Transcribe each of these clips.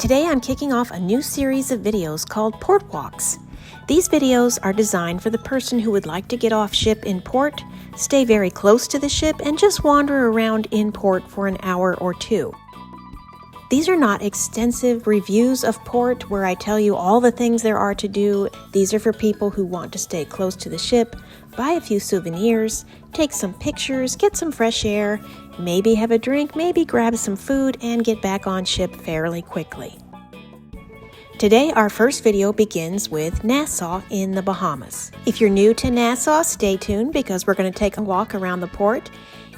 Today I'm kicking off a new series of videos called Port Walks. These videos are designed for the person who would like to get off ship in port, stay very close to the ship, and just wander around in port for an hour or two. These are not extensive reviews of port where I tell you all the things there are to do. These are for people who want to stay close to the ship, buy a few souvenirs, take some pictures, get some fresh air, maybe have a drink, maybe grab some food, and get back on ship fairly quickly. Today, our first video begins with Nassau in the Bahamas. If you're new to Nassau, stay tuned because we're going to take a walk around the port.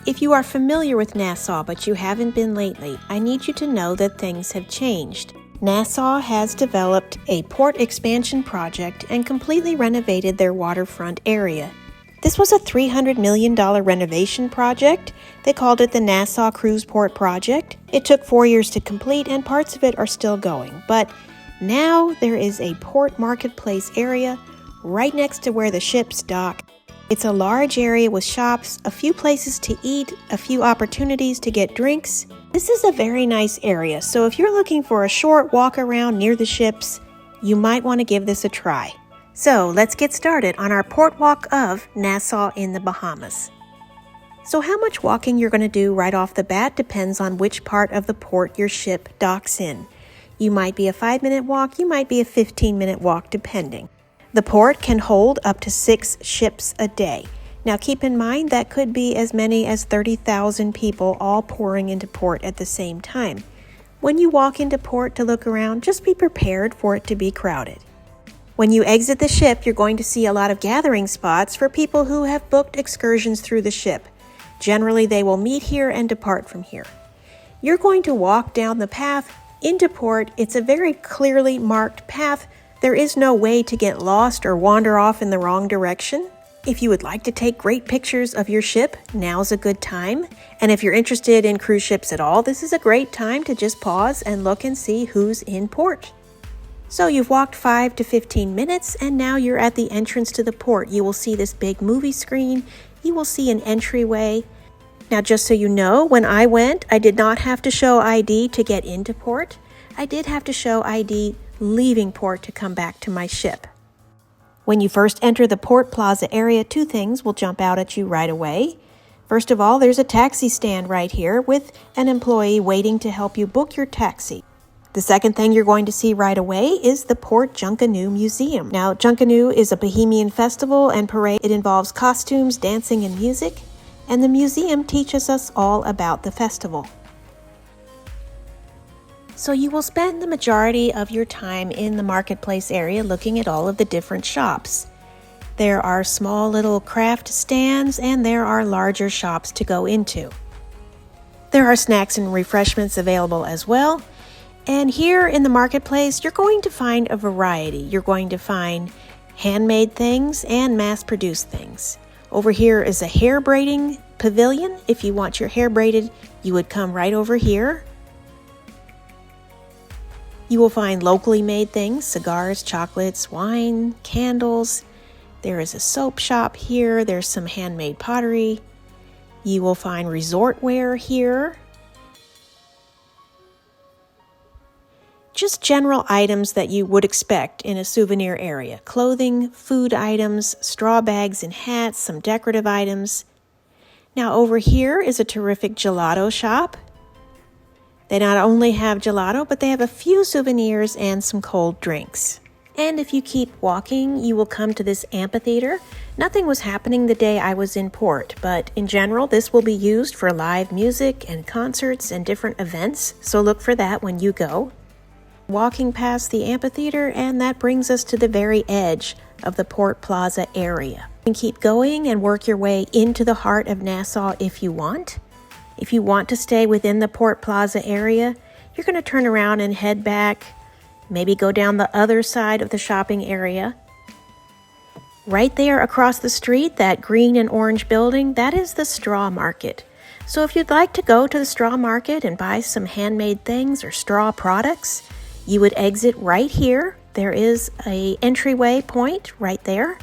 If you are familiar with Nassau but you haven't been lately, I need you to know that things have changed. Nassau has developed a port expansion project and completely renovated their waterfront area. This was a $300 million renovation project. They called it the Nassau Cruise Port Project. It took 4 years to complete and parts of it are still going, but now there is a port marketplace area right next to where the ships dock. It's a large area with shops, a few places to eat, a few opportunities to get drinks. This is a very nice area, so if you're looking for a short walk around near the ships, you might want to give this a try. So let's get started on our port walk of Nassau in the Bahamas. So how much walking you're going to do right off the bat depends on which part of the port your ship docks in. You might be a 5-minute walk, you might be a 15-minute walk depending. The port can hold up to 6 ships a day. Now keep in mind that could be as many as 30,000 people all pouring into port at the same time. When you walk into port to look around, just be prepared for it to be crowded. When you exit the ship, you're going to see a lot of gathering spots for people who have booked excursions through the ship. Generally, they will meet here and depart from here. You're going to walk down the path into port. It's a very clearly marked path. There is no way to get lost or wander off in the wrong direction. If you would like to take great pictures of your ship, now's a good time. And if you're interested in cruise ships at all, this is a great time to just pause and look and see who's in port. So you've walked 5 to 15 minutes and now you're at the entrance to the port. You will see this big movie screen. You will see an entryway. Now just so you know, when I went, I did not have to show ID to get into port. I did have to show ID leaving port to come back to my ship. When you first enter the Port Plaza area, 2 things will jump out at you right away. First of all, there's a taxi stand right here with an employee waiting to help you book your taxi. The second thing you're going to see right away is the Port Junkanoo Museum. Now, Junkanoo is a Bohemian festival and parade. It involves costumes, dancing, and music, and the museum teaches us all about the festival. So you will spend the majority of your time in the marketplace area looking at all of the different shops. There are small little craft stands and there are larger shops to go into. There are snacks and refreshments available as well. And here in the marketplace, you're going to find a variety. You're going to find handmade things and mass-produced things. Over here is a hair braiding pavilion. If you want your hair braided, you would come right over here. You will find locally made things, cigars, chocolates, wine, candles. There is a soap shop here. There's some handmade pottery. You will find resort wear here. Just general items that you would expect in a souvenir area. Clothing, food items, straw bags and hats, some decorative items. Now over here is a terrific gelato shop. They not only have gelato, but they have a few souvenirs and some cold drinks. And if you keep walking, you will come to this amphitheater. Nothing was happening the day I was in port, but in general, this will be used for live music and concerts and different events, so look for that when you go. Walking past the amphitheater, and that brings us to the very edge of the Port Plaza area. You can keep going and work your way into the heart of Nassau if you want. If you want to stay within the Port Plaza area, you're going to turn around and head back, maybe go down the other side of the shopping area. Right there across the street, that green and orange building, that is the straw market. So if you'd like to go to the straw market and buy some handmade things or straw products, you would exit right here. There is an entryway point right there.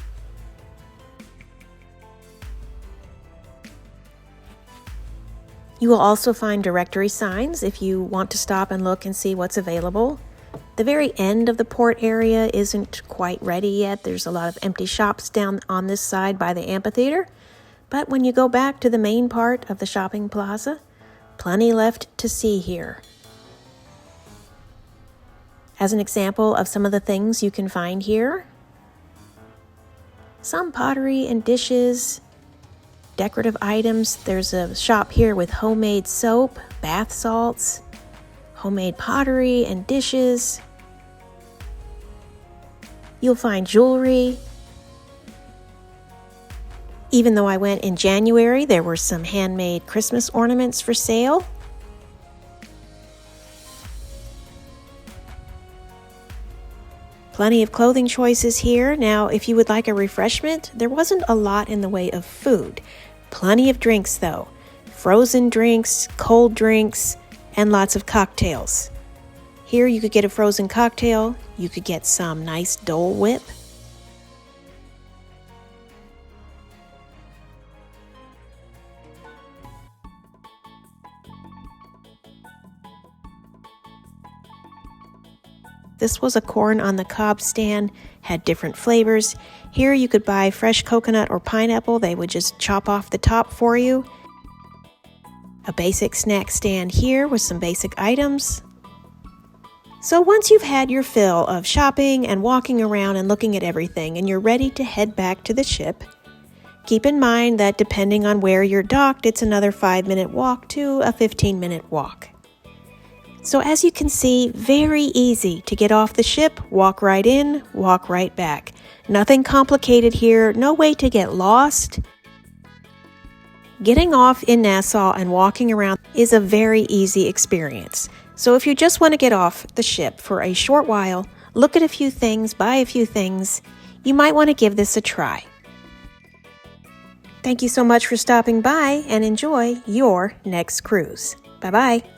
You will also find directory signs if you want to stop and look and see what's available. The very end of the port area isn't quite ready yet. There's a lot of empty shops down on this side by the amphitheater. But when you go back to the main part of the shopping plaza, plenty left to see here. As an example of some of the things you can find here, some pottery and dishes, decorative items. There's a shop here with homemade soap, bath salts, homemade pottery and dishes. You'll find jewelry. Even though I went in January, there were some handmade Christmas ornaments for sale. Plenty of clothing choices here. Now, if you would like a refreshment, there wasn't a lot in the way of food. Plenty of drinks though. Frozen drinks, cold drinks, and lots of cocktails. Here you could get a frozen cocktail. You could get some nice Dole Whip. This was a corn on the cob stand, had different flavors. Here you could buy fresh coconut or pineapple. They would just chop off the top for you. A basic snack stand here with some basic items. So once you've had your fill of shopping and walking around and looking at everything and you're ready to head back to the ship, keep in mind that depending on where you're docked, it's another 5-minute walk to a 15-minute walk. So as you can see, very easy to get off the ship, walk right in, walk right back. Nothing complicated here, no way to get lost. Getting off in Nassau and walking around is a very easy experience. So if you just want to get off the ship for a short while, look at a few things, buy a few things, you might want to give this a try. Thank you so much for stopping by and enjoy your next cruise. Bye-bye.